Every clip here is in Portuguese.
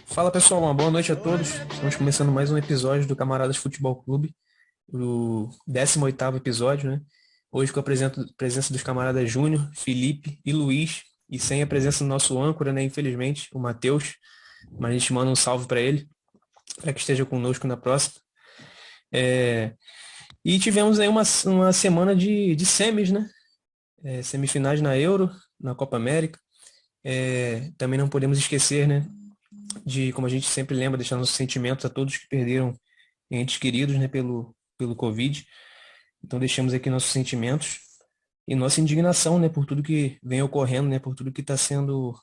Fala pessoal, uma boa noite a todos. Estamos começando mais um episódio do Camaradas Futebol Clube, o 18º episódio, né? Hoje com a presença dos camaradas Júnior, Felipe e Luiz, e sem a presença do nosso âncora, né? Infelizmente, o Matheus, mas a gente manda um salve para ele, para que esteja conosco na próxima. E tivemos aí uma semana de semis, né? Semifinais na Euro, na Copa América. Também não podemos esquecer, né? De, como a gente sempre lembra, deixar nossos sentimentos a todos que perderam entes queridos, né, pelo Covid. Então deixamos aqui nossos sentimentos e nossa indignação, né, por tudo que vem ocorrendo, né, por tudo que está sendo,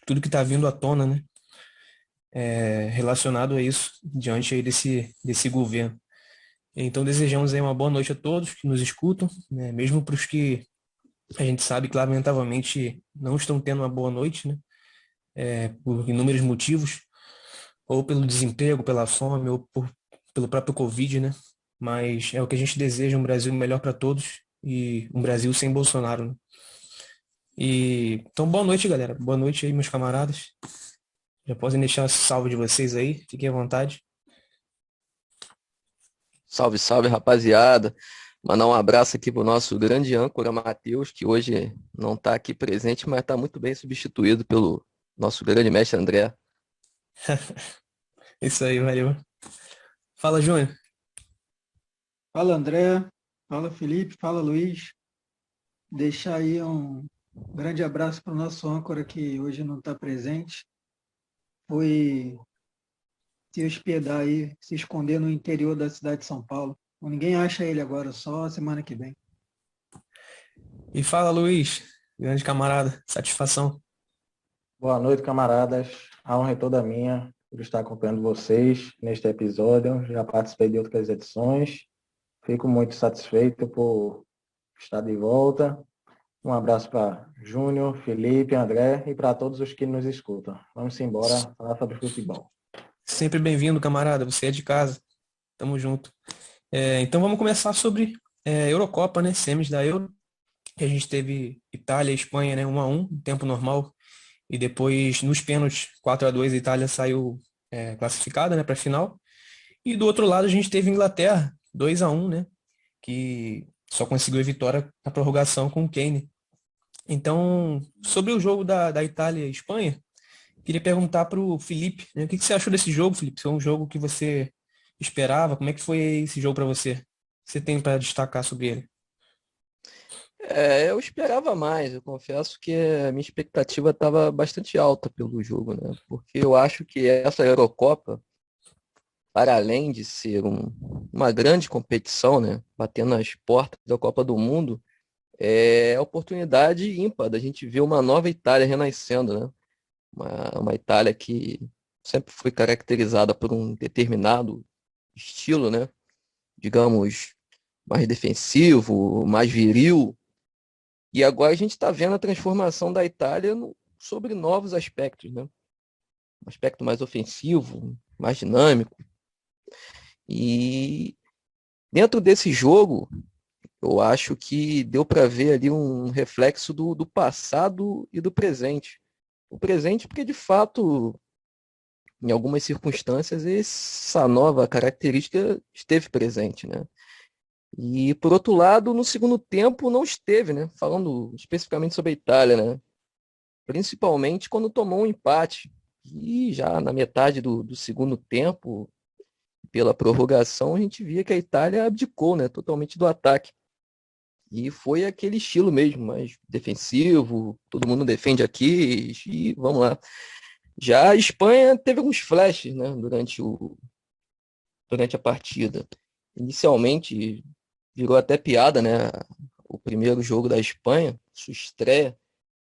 tudo que está vindo à tona, né, relacionado a isso, diante aí desse governo. Então desejamos aí uma boa noite a todos que nos escutam, né, mesmo para os que a gente sabe que lamentavelmente não estão tendo uma boa noite, né, por inúmeros motivos, ou pelo desemprego, pela fome, ou pelo próprio Covid, né? Mas é o que a gente deseja, um Brasil melhor para todos e um Brasil sem Bolsonaro, né? Então, boa noite, galera. Boa noite aí, meus camaradas. Já podem deixar o salve de vocês aí, fiquem à vontade. Salve, salve, rapaziada. Mandar um abraço aqui pro nosso grande âncora Matheus, que hoje não está aqui presente, mas está muito bem substituído pelo nosso grande mestre André. Isso aí, valeu. Fala, Júnior. Fala André, fala Felipe, fala Luiz. Deixar aí um grande abraço para o nosso âncora que hoje não está presente. Foi se hospedar aí, se esconder no interior da cidade de São Paulo. Ninguém acha ele agora, só semana que vem. E fala, Luiz. Grande camarada, satisfação. Boa noite, camaradas. A honra é toda minha por estar acompanhando vocês neste episódio. Já participei de outras edições. Fico muito satisfeito por estar de volta. Um abraço para Júnior, Felipe, André e para todos os que nos escutam. Vamos embora falar sobre futebol. Sempre bem-vindo, camarada. Você é de casa. Tamo junto. Então vamos começar sobre Eurocopa, né? Semis da Euro. Que a gente teve Itália e Espanha, né? 1-1, em tempo normal. E depois, nos pênaltis, 4-2, a Itália saiu classificada, né, para a final. E do outro lado, a gente teve Inglaterra, 2-1, né? Que só conseguiu a vitória na prorrogação com o Kane. Então, sobre o jogo da Itália e Espanha, queria perguntar para o Felipe, né, o que você achou desse jogo, Felipe? Foi um jogo que você esperava? Como é que foi esse jogo para você? O que você tem para destacar sobre ele? Eu esperava mais, eu confesso que a minha expectativa estava bastante alta pelo jogo, né? Porque eu acho que essa Eurocopa, para além de ser uma grande competição, né? Batendo nas portas da Copa do Mundo, é a oportunidade ímpar da gente ver uma nova Itália renascendo, né? Uma Itália que sempre foi caracterizada por um determinado estilo, né? Digamos, mais defensivo, mais viril. E agora a gente está vendo a transformação da Itália sobre novos aspectos, né? Um aspecto mais ofensivo, mais dinâmico. E dentro desse jogo, eu acho que deu para ver ali um reflexo do passado e do presente. O presente, porque de fato, em algumas circunstâncias, essa nova característica esteve presente, né? E por outro lado, no segundo tempo não esteve, né? Falando especificamente sobre a Itália, né? Principalmente quando tomou um empate. E já na metade do segundo tempo, pela prorrogação, a gente via que a Itália abdicou, né? Totalmente do ataque. E foi aquele estilo mesmo, mais defensivo, todo mundo defende aqui e vamos lá. Já a Espanha teve alguns flashes, né, durante a partida. Inicialmente virou até piada, né, o primeiro jogo da Espanha, sua estreia,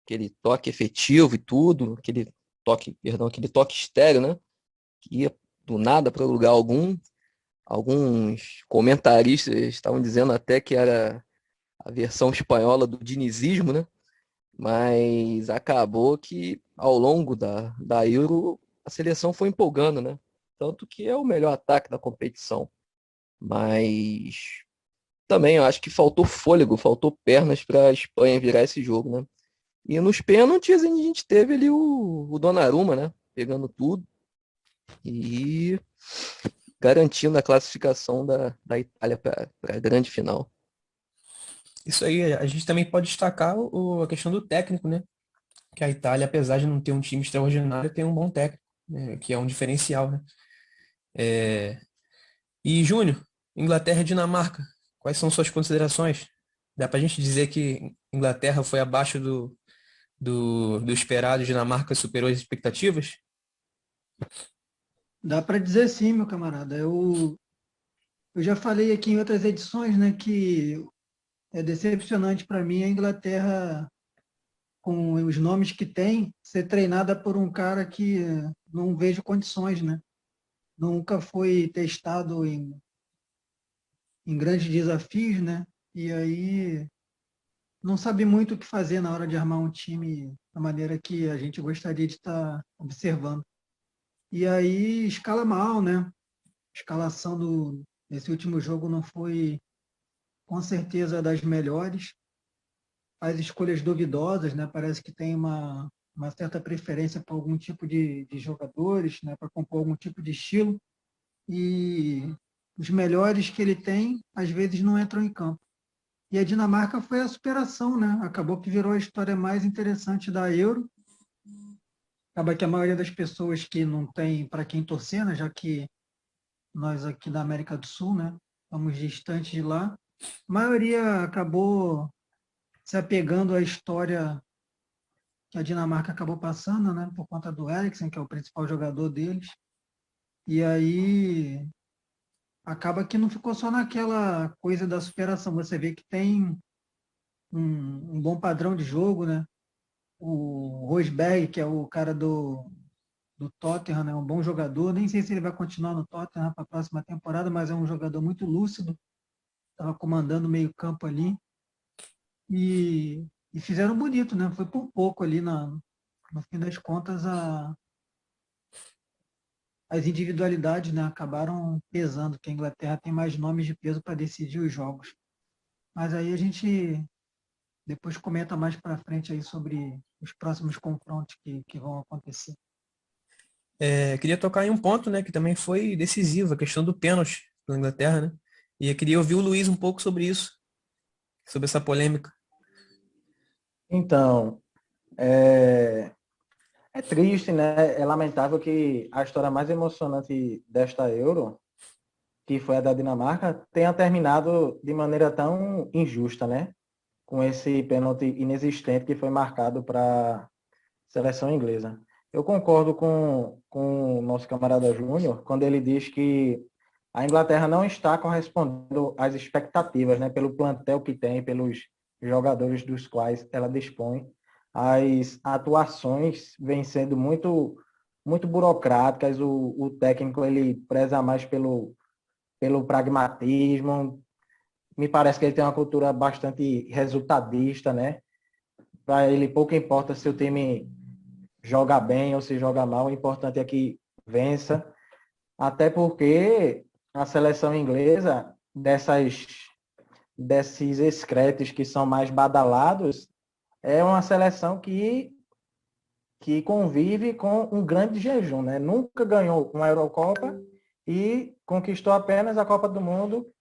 aquele toque efetivo e tudo, aquele toque estéreo, né, que ia do nada para lugar algum. Alguns comentaristas estavam dizendo até que era a versão espanhola do dinizismo, né? Mas acabou que ao longo da Euro a seleção foi empolgando, né? Tanto que é o melhor ataque da competição. Mas também eu acho que faltou fôlego, faltou pernas para a Espanha virar esse jogo, né? E nos pênaltis a gente teve ali o Donnarumma, né? Pegando tudo e garantindo a classificação da Itália para a grande final. Isso aí, a gente também pode destacar a questão do técnico, né? Que a Itália, apesar de não ter um time extraordinário, tem um bom técnico, né? Que é um diferencial, né? É, E, Júnior, Inglaterra e Dinamarca, quais são suas considerações? Dá pra gente dizer que Inglaterra foi abaixo do esperado, Dinamarca superou as expectativas? Dá para dizer sim, meu camarada. Eu já falei aqui em outras edições, né, que é decepcionante para mim a Inglaterra, com os nomes que tem, ser treinada por um cara que não vejo condições, né? Nunca foi testado em grandes desafios, né? E aí não sabe muito o que fazer na hora de armar um time da maneira que a gente gostaria de estar observando. E aí escala mal, né? A escalação desse último jogo não foi, com certeza, das melhores. As escolhas duvidosas, né? Parece que tem uma certa preferência por algum tipo de jogadores, né? Para compor algum tipo de estilo. E os melhores que ele tem, às vezes, não entram em campo. E a Dinamarca foi a superação, né? Acabou que virou a história mais interessante da Euro. Acaba que a maioria das pessoas que não tem para quem torcer, né? Já que nós aqui da América do Sul, né? Estamos distantes de lá. A maioria acabou se apegando à história que a Dinamarca acabou passando, né? Por conta do Eriksen, que é o principal jogador deles. E aí acaba que não ficou só naquela coisa da superação. Você vê que tem um bom padrão de jogo, né? O Rosberg, que é o cara do Tottenham, né? Um bom jogador. Nem sei se ele vai continuar no Tottenham para a próxima temporada, mas é um jogador muito lúcido. Estava comandando o meio-campo ali. E fizeram bonito, né? Foi por pouco ali, no fim das contas, as individualidades, né, acabaram pesando, que a Inglaterra tem mais nomes de peso para decidir os jogos. Mas aí a gente depois comenta mais para frente aí sobre os próximos confrontos que vão acontecer. Queria tocar em um ponto, né, que também foi decisivo, a questão do pênalti da Inglaterra, né? E eu queria ouvir o Luiz um pouco sobre isso, sobre essa polêmica. Então, é, é triste, né? É lamentável que a história mais emocionante desta Euro, que foi a da Dinamarca, tenha terminado de maneira tão injusta, né? Com esse pênalti inexistente que foi marcado para a seleção inglesa. Eu concordo com o nosso camarada Júnior quando ele diz que a Inglaterra não está correspondendo às expectativas, né? Pelo plantel que tem, pelos jogadores dos quais ela dispõe. As atuações vêm sendo muito burocráticas. O técnico ele preza mais pelo pragmatismo. Me parece que ele tem uma cultura bastante resultadista, né? Para ele pouco importa se o time joga bem ou se joga mal, o importante é que vença. Até porque a seleção inglesa, desses excretos que são mais badalados, é uma seleção que convive com um grande jejum, né? Nunca ganhou uma Eurocopa e conquistou apenas a Copa do Mundo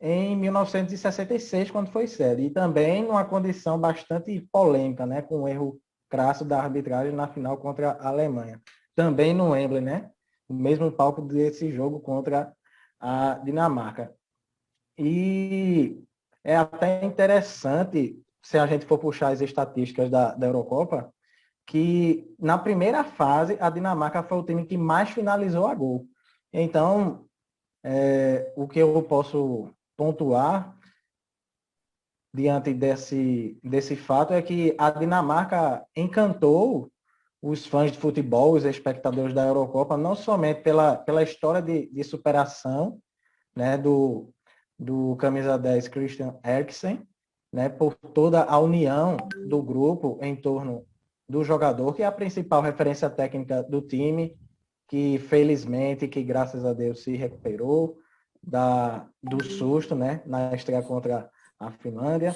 em 1966, quando foi sede. E também numa condição bastante polêmica, né? Com um erro crasso da arbitragem na final contra a Alemanha. Também no Wembley, né? O mesmo palco desse jogo contra a Dinamarca. E é até interessante, se a gente for puxar as estatísticas da Eurocopa, que na primeira fase a Dinamarca foi o time que mais finalizou a gol. Então, o que eu posso pontuar diante desse fato é que a Dinamarca encantou os fãs de futebol, os espectadores da Eurocopa, não somente pela história de superação, né, do camisa 10 Christian Eriksen, né, por toda a união do grupo em torno do jogador, que é a principal referência técnica do time, que felizmente, que graças a Deus se recuperou do susto, né, na estreia contra a Finlândia.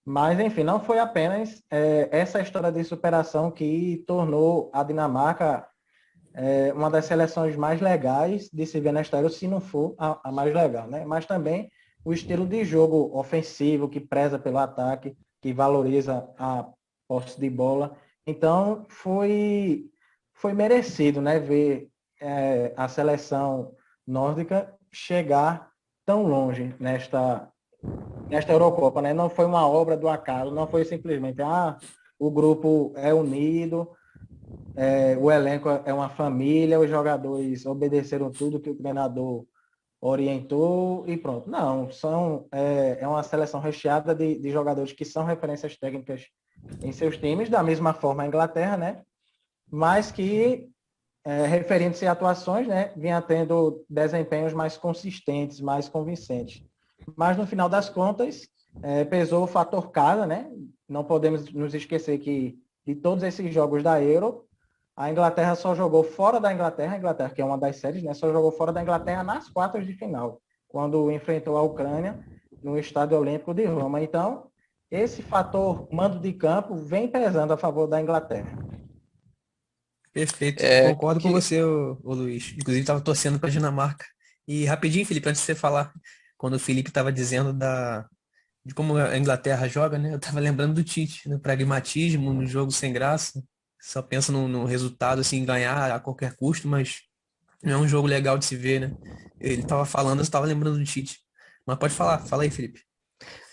Mas, enfim, não foi apenas essa história de superação que tornou a Dinamarca uma das seleções mais legais de se ver na história, se não for a mais legal, né? Mas também o estilo de jogo ofensivo, que preza pelo ataque, que valoriza a posse de bola. Então, foi merecido, né, ver a seleção nórdica chegar tão longe nesta Eurocopa, né? Não foi uma obra do acaso, não foi simplesmente, o grupo é unido, o elenco é uma família, os jogadores obedeceram tudo que o treinador orientou e pronto. Não, é uma seleção recheada de jogadores que são referências técnicas em seus times, da mesma forma a Inglaterra, né? Mas que, referindo-se a atuações, né, vinha tendo desempenhos mais consistentes, mais convincentes. Mas, no final das contas, pesou o fator casa, né? Não podemos nos esquecer que de todos esses jogos da Euro, a Inglaterra só jogou fora da Inglaterra, a Inglaterra, que é uma das séries, né, só jogou fora da Inglaterra nas quartas de final, quando enfrentou a Ucrânia no Estádio Olímpico de Roma. Então, esse fator mando de campo vem pesando a favor da Inglaterra. Perfeito. É Concordo com que você, ô Luiz. Inclusive, estava torcendo para a Dinamarca. E rapidinho, Felipe, antes de você falar, quando o Felipe estava dizendo de como a Inglaterra joga, né? Eu estava lembrando do Tite, no pragmatismo, no jogo sem graça. Só pensa no resultado, assim, ganhar a qualquer custo, mas não é um jogo legal de se ver, né? Ele estava falando, eu estava lembrando do Tite. Mas pode falar, fala aí, Felipe.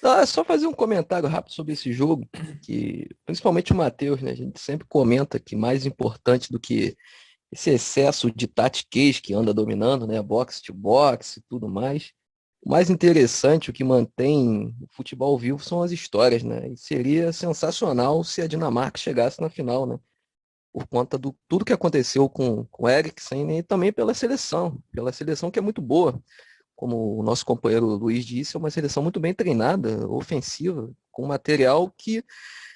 Não, é só fazer um comentário rápido sobre esse jogo, que principalmente o Matheus, né? A gente sempre comenta que mais importante do que esse excesso de tatiquez que anda dominando, né? Boxe to boxe e tudo mais. O mais interessante, o que mantém o futebol vivo são as histórias, né? E seria sensacional se a Dinamarca chegasse na final, né? Por conta do tudo que aconteceu com o Eriksen, né? E também pela seleção que é muito boa. Como o nosso companheiro Luiz disse, é uma seleção muito bem treinada, ofensiva, com material que,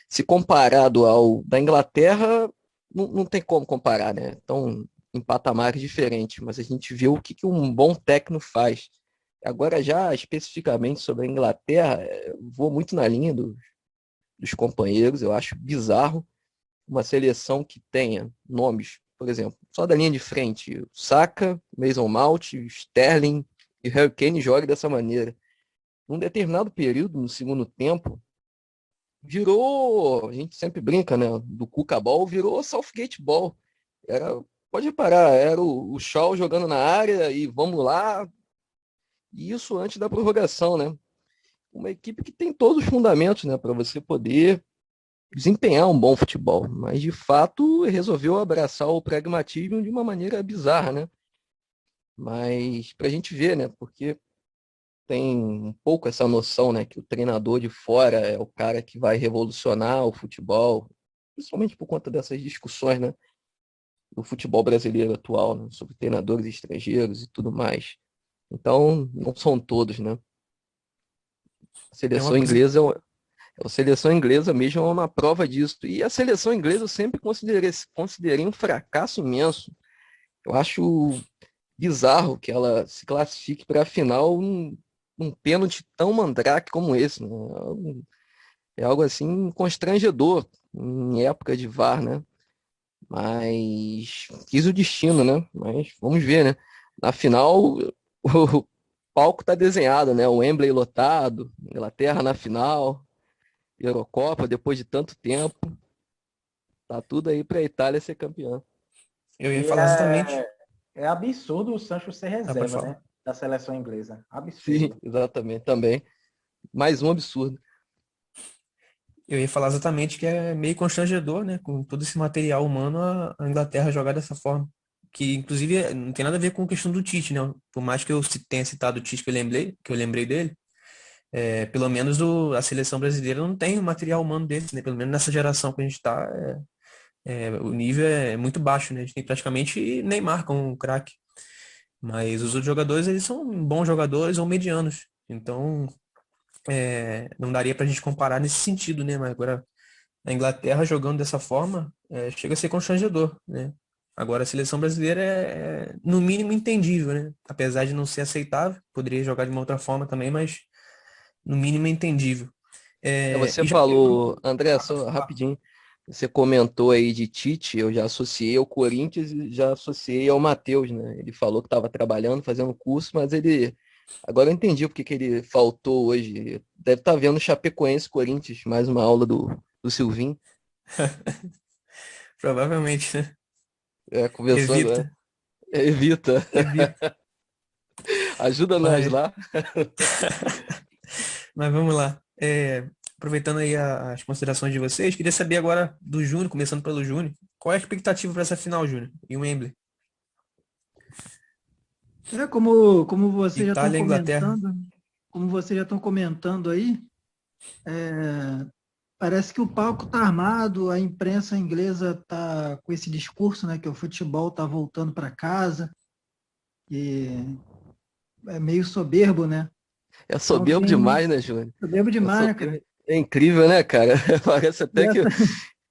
se comparado ao da Inglaterra, não tem como comparar, né? Então, em patamares diferentes, mas a gente vê o que um bom técnico faz. Agora, já especificamente sobre a Inglaterra, vou muito na linha dos companheiros, eu acho bizarro uma seleção que tenha nomes, por exemplo, só da linha de frente, Saka, Mason Mount, Sterling e Harry Kane jogue dessa maneira. Num determinado período, no segundo tempo, virou, a gente sempre brinca, né, do Cuca Ball, virou Southgate Ball. Era, pode reparar, era o Shaw jogando na área e vamos lá, e isso antes da prorrogação, né? Uma equipe que tem todos os fundamentos, né, para você poder desempenhar um bom futebol, mas de fato resolveu abraçar o pragmatismo de uma maneira bizarra, né? Mas para a gente ver, né? Porque tem um pouco essa noção, né, que o treinador de fora é o cara que vai revolucionar o futebol, principalmente por conta dessas discussões, né, do futebol brasileiro atual, né, sobre treinadores estrangeiros e tudo mais. Então, não são todos, né? A É uma seleção coisa. inglesa a seleção inglesa mesmo é uma prova disso. E a seleção inglesa eu sempre considerei um fracasso imenso. Eu acho bizarro que ela se classifique para a final num pênalti tão mandrake como esse, né? É algo assim constrangedor em época de VAR, né? Mas quis o destino, né? Mas vamos ver, né? Na final, o palco tá desenhado, né? O Wembley lotado, Inglaterra na final, Eurocopa depois de tanto tempo, tá tudo aí para a Itália ser campeã. Eu ia E falar exatamente. é absurdo o Sancho ser Ah, pode reserva, falar. né? Da seleção inglesa. Sim, Absurdo. exatamente, também. Mais um absurdo. Eu ia falar exatamente que é meio constrangedor, né? Com todo esse material humano, a Inglaterra jogar dessa forma. Que, inclusive, não tem nada a ver com a questão do Tite, né? Por mais que eu tenha citado o Tite que eu lembrei dele, pelo menos a seleção brasileira não tem o material humano desse, né? Pelo menos nessa geração que a gente está, o nível é muito baixo, né? A gente tem praticamente Neymar como um craque. Mas os outros jogadores, eles são bons jogadores ou medianos. Então, não daria pra gente comparar nesse sentido, né? Mas agora a Inglaterra jogando dessa forma chega a ser constrangedor, né? Agora a seleção brasileira no mínimo entendível, né? Apesar de não ser aceitável, poderia jogar de uma outra forma também, mas no mínimo é entendível. Você E já falou, André, só rapidinho, você comentou aí de Tite, eu já associei ao Corinthians e já associei ao Matheus, né? Ele falou que estava trabalhando, fazendo curso, mas ele. Agora eu entendi porque que ele faltou hoje. Deve estar vendo Chapecoense Corinthians, mais uma aula do Silvinho. provavelmente, né? Conversou agora. Evita, Evita, evita. ajuda nós Mas, lá. mas vamos lá. Aproveitando aí as considerações de vocês, queria saber agora do Júnior, começando pelo Júnior. Qual é a expectativa para essa final, Júnior? E o Wembley? Como vocês já estão Itália e Inglaterra. comentando, como vocês já estão comentando aí, é, parece que o palco está armado, a imprensa inglesa está com esse discurso, né, que o futebol está voltando para casa, e é meio soberbo, né? É Então soberbo tem demais, né, Júnior? soberbo É demais, né, cara? soberbo. É incrível, né, cara? Parece E até que, essa,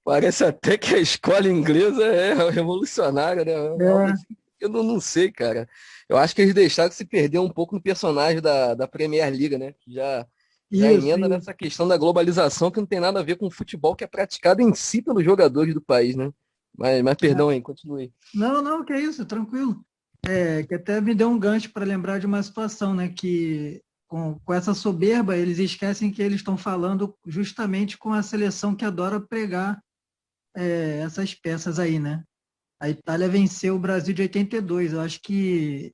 parece até que a escola inglesa é revolucionária, né? Algo é, assim, eu não sei, cara. Eu acho que eles deixaram se perder um pouco no personagem da Premier League, né? Que já isso, emenda isso. nessa questão da globalização que não tem nada a ver com o futebol que é praticado em si pelos jogadores do país, né? Mas perdão aí, continue. Não, não, que é isso, tranquilo. Que até me deu um gancho para lembrar de uma situação, né? Que com essa soberba, eles esquecem que eles estão falando justamente com a seleção que adora pregar essas peças aí, né? A Itália venceu o Brasil de 82. Eu acho que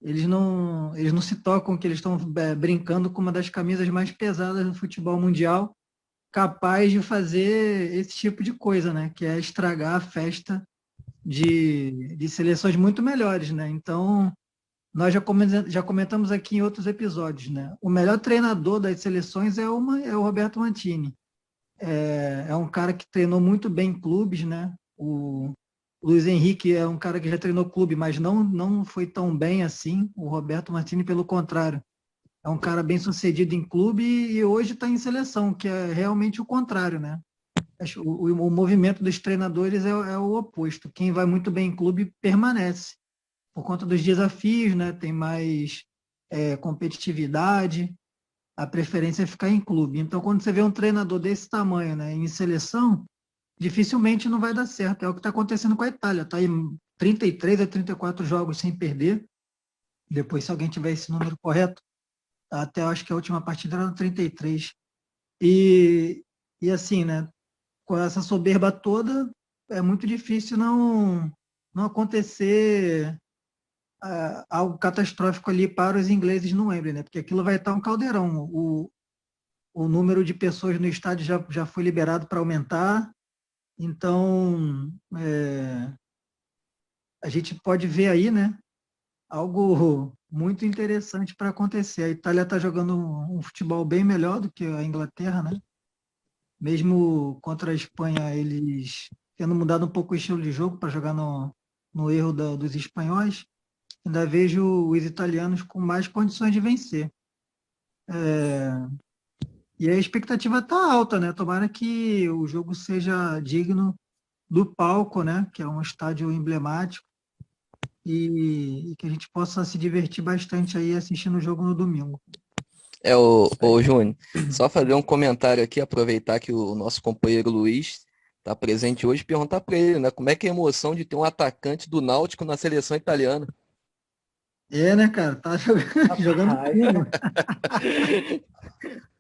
eles não se tocam que eles estão brincando com uma das camisas mais pesadas do futebol mundial, capaz de fazer esse tipo de coisa, né? Que é estragar a festa de seleções muito melhores, né? Então, nós já comentamos aqui em outros episódios, né? O melhor treinador das seleções é o Roberto Mantini. É um cara que treinou muito bem em clubes, né? O Luiz Henrique é um cara que já treinou clube, mas não foi tão bem assim. O Roberto Mantini, pelo contrário, é um cara bem sucedido em clube e hoje está em seleção, que é realmente o contrário, né? O movimento dos treinadores é o oposto. Quem vai muito bem em clube permanece por conta dos desafios, né? Tem mais competitividade, a preferência é ficar em clube. Então, quando você vê um treinador desse tamanho, né, em seleção, dificilmente não vai dar certo. É o que está acontecendo com a Itália. Está aí 33 a 34 jogos sem perder. Depois, se alguém tiver esse número correto, até eu acho que a última partida era no 33. E assim, né? Com essa soberba toda, é muito difícil não acontecer algo catastrófico ali para os ingleses no Wembley, né? Porque aquilo vai estar um caldeirão. O número de pessoas no estádio já foi liberado para aumentar, então a gente pode ver aí, né? Algo muito interessante para acontecer. A Itália está jogando um futebol bem melhor do que a Inglaterra, né? Mesmo contra a Espanha, eles tendo mudado um pouco o estilo de jogo para jogar no erro dos espanhóis, ainda vejo os italianos com mais condições de vencer. E a expectativa está alta, né? Tomara que o jogo seja digno do palco, né? Que é um estádio emblemático e que a gente possa se divertir bastante aí assistindo o jogo no domingo. O Júnior, só fazer um comentário aqui, aproveitar que o nosso companheiro Luiz está presente hoje, e perguntar para ele, né, como é que é a emoção de ter um atacante do Náutico na seleção italiana? Né, cara? Tá jogando Rapaz, fino.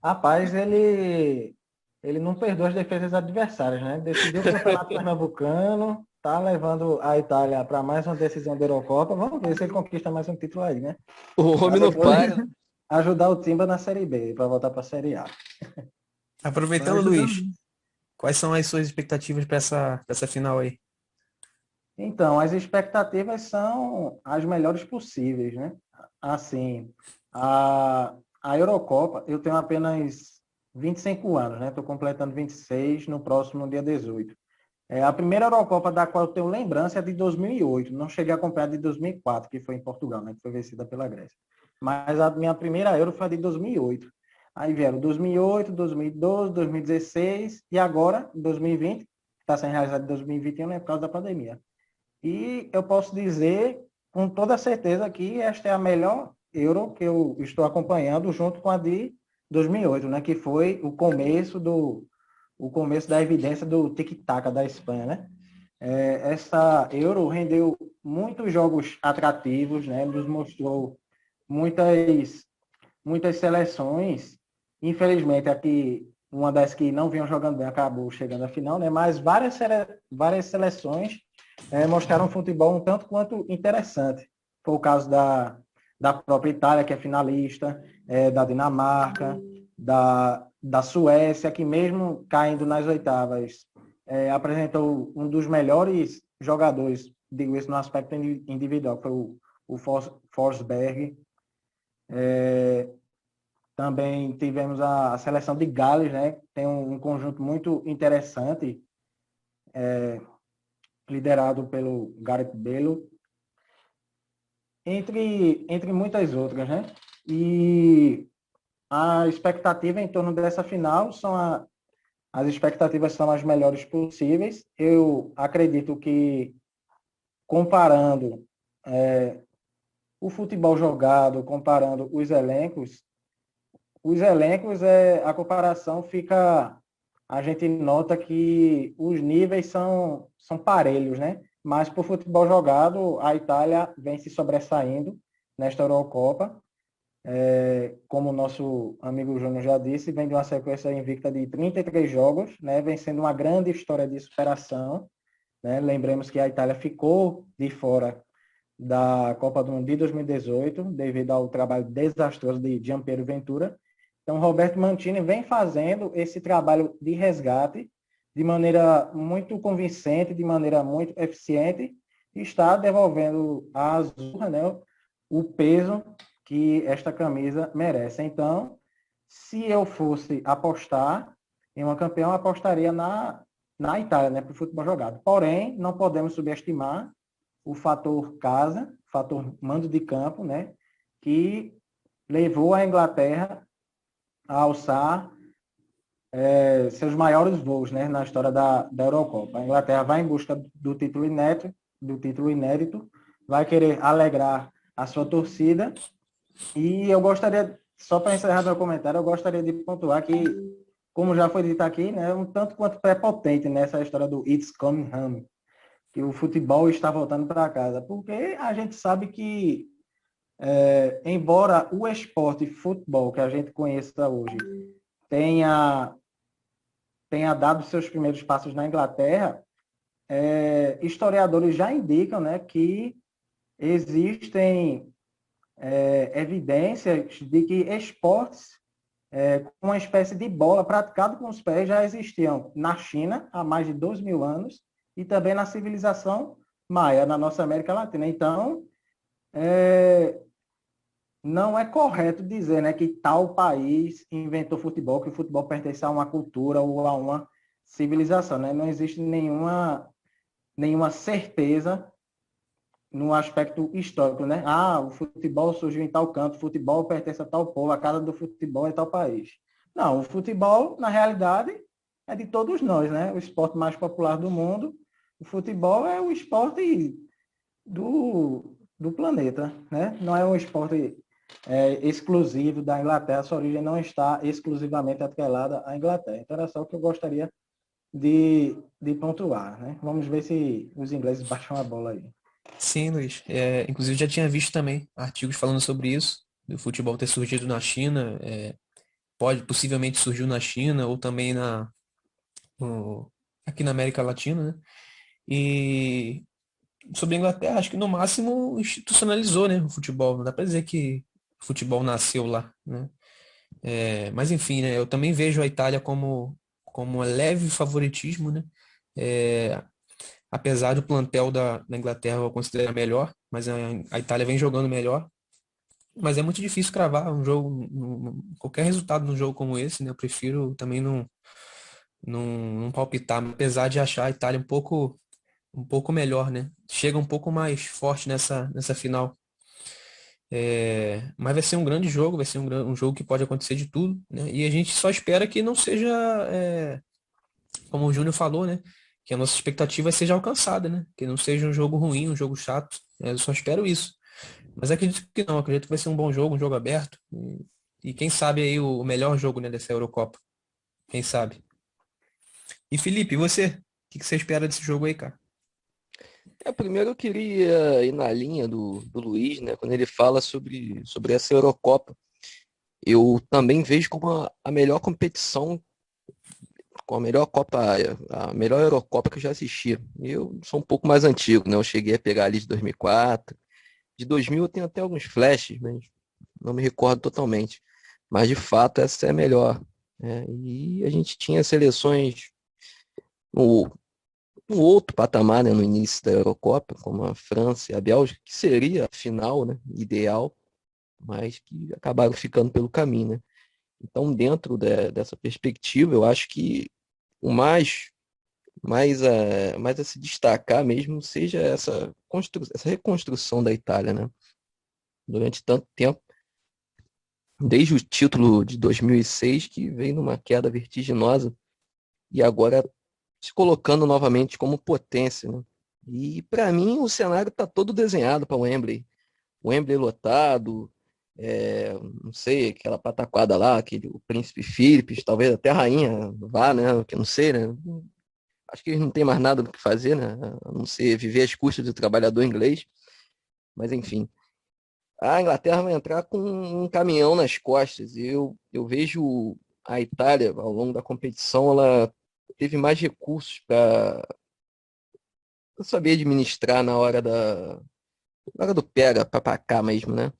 rapaz, ele não perdoa as defesas adversárias, né? Decidiu o Campeonato Pernambucano, tá levando a Itália para mais uma decisão da Eurocopa. Vamos ver se ele conquista mais um título aí, né? O Para homem não depois para. ajudar o Timba na Série B, para voltar para a Série A. Vai Aproveitando, ajudar Luiz, muito. quais são as suas expectativas para essa final aí? Então, as expectativas são as melhores possíveis, né? Assim, a Eurocopa, eu tenho apenas 25 anos, né? Estou completando 26 no próximo dia 18. A primeira Eurocopa da qual eu tenho lembrança é de 2008. Não cheguei a acompanhar de 2004, que foi em Portugal, né? Que foi vencida pela Grécia. Mas a minha primeira Euro foi a de 2008. Aí vieram 2008, 2012, 2016 e agora, 2020, que está sendo realizado em 2021, né? Por causa da pandemia. E eu posso dizer com toda certeza que esta é a melhor Euro que eu estou acompanhando, junto com a de 2008, né, que foi o começo da evidência do tic-tac da Espanha, né? Essa Euro rendeu muitos jogos atrativos, né? Nos mostrou muitas muitas seleções. Infelizmente, aqui uma das que não vinham jogando bem acabou chegando à final, né? Mas várias seleções mostraram um futebol um tanto quanto interessante. Foi o caso da própria Itália, que é finalista, da Dinamarca, da Suécia, que mesmo caindo nas oitavas, apresentou um dos melhores jogadores, digo isso no aspecto individual, que foi o Forsberg. Também tivemos a seleção de Gales, né? Tem um conjunto muito interessante, liderado pelo Gareth Bale, entre muitas outras, né? E a expectativa em torno dessa final as expectativas são as melhores possíveis. Eu acredito que, comparando o futebol jogado, comparando os elencos, a comparação fica, a gente nota que os níveis são parelhos, né? Mas por futebol jogado, a Itália vem se sobressaindo nesta Eurocopa. Como o nosso amigo Júnior já disse, vem de uma sequência invicta de 33 jogos, né? Vem sendo uma grande história de superação, né? Lembremos que a Itália ficou de fora da Copa do Mundo de 2018, devido ao trabalho desastroso de Gianpiero Ventura. Então, Roberto Mantini vem fazendo esse trabalho de resgate de maneira muito convincente, de maneira muito eficiente, e está devolvendo à Azurra, né, o peso que esta camisa merece. Então, se eu fosse apostar em uma campeã, eu apostaria na Itália, né, para o futebol jogado. Porém, não podemos subestimar o fator casa, o fator mando de campo, né, que levou a Inglaterra a alçar seus maiores voos, né, na história da Eurocopa. A Inglaterra vai em busca do título inédito, vai querer alegrar a sua torcida, e eu gostaria, só para encerrar meu comentário, eu gostaria de pontuar que, como já foi dito aqui, né, um tanto quanto prepotente nessa história do It's Coming Home, que o futebol está voltando para casa, porque a gente sabe que, embora o esporte futebol que a gente conheça hoje tenha dado seus primeiros passos na Inglaterra, historiadores já indicam, né, que existem evidências de que esportes com uma espécie de bola praticado com os pés já existiam na China há mais de 2.000 anos e também na civilização maia, na nossa América Latina. Então, não é correto dizer, né, que tal país inventou futebol, que o futebol pertence a uma cultura ou a uma civilização, né? Não existe nenhuma certeza no aspecto histórico, né? Ah, o futebol surgiu em tal canto, o futebol pertence a tal povo, a casa do futebol é tal país. Não, o futebol, na realidade, é de todos nós, né? O esporte mais popular do mundo. O futebol é o esporte do planeta, né? Não é um esporte exclusivo da Inglaterra, sua origem não está exclusivamente atrelada à Inglaterra. Então, era só o que eu gostaria de pontuar, né? Vamos ver se os ingleses baixam a bola aí. Sim, Luiz. Inclusive já tinha visto também artigos falando sobre isso, do futebol ter surgido na China, possivelmente surgiu na China ou também aqui na América Latina, né? E sobre a Inglaterra, acho que no máximo institucionalizou, né, o futebol. Não dá para dizer que o futebol nasceu lá, né? Mas enfim, né, eu também vejo a Itália como um leve favoritismo, né? É, Apesar do plantel da Inglaterra eu considerar melhor, mas a Itália vem jogando melhor. Mas é muito difícil cravar um jogo, qualquer resultado num jogo como esse, né? Eu prefiro também não palpitar, apesar de achar a Itália um pouco melhor, né? Chega um pouco mais forte nessa final. Mas vai ser um grande jogo, vai ser um jogo que pode acontecer de tudo, né? E a gente só espera que não seja, como o Júnior falou, né? Que a nossa expectativa seja alcançada, né? Que não seja um jogo ruim, um jogo chato. Eu só espero isso. Mas acredito que não, acredito que vai ser um bom jogo, um jogo aberto. E quem sabe aí o melhor jogo, né, dessa Eurocopa. Quem sabe? E Felipe, e você? O que você espera desse jogo aí, cara? Primeiro eu queria ir na linha do Luiz, né, quando ele fala sobre essa Eurocopa. Eu também vejo como a melhor competição, com a melhor Copa, a melhor Eurocopa que eu já assisti. Eu sou um pouco mais antigo, né? Eu cheguei a pegar ali de 2004. De 2000 eu tenho até alguns flashes, mas não me recordo totalmente. Mas de fato essa é a melhor, né? E a gente tinha seleções no, no outro patamar, né? No início da Eurocopa, como a França e a Bélgica, que seria a final, né? Ideal, mas que acabaram ficando pelo caminho, né? Então, dentro dessa perspectiva, eu acho que o mais a se destacar mesmo seja essa reconstrução da Itália, né? Durante tanto tempo, desde o título de 2006, que veio numa queda vertiginosa, e agora se colocando novamente como potência, né? E para mim o cenário está todo desenhado para o Wembley. Wembley lotado, não sei, aquela pataquada lá, o príncipe Philips, talvez até a rainha vá, né? Que eu não sei, né? Acho que eles não têm mais nada do que fazer, né? A não ser viver às custas do trabalhador inglês. Mas enfim, a Inglaterra vai entrar com um caminhão nas costas. Eu vejo a Itália, ao longo da competição, ela teve mais recursos para saber administrar na hora do pega, para cá mesmo, né?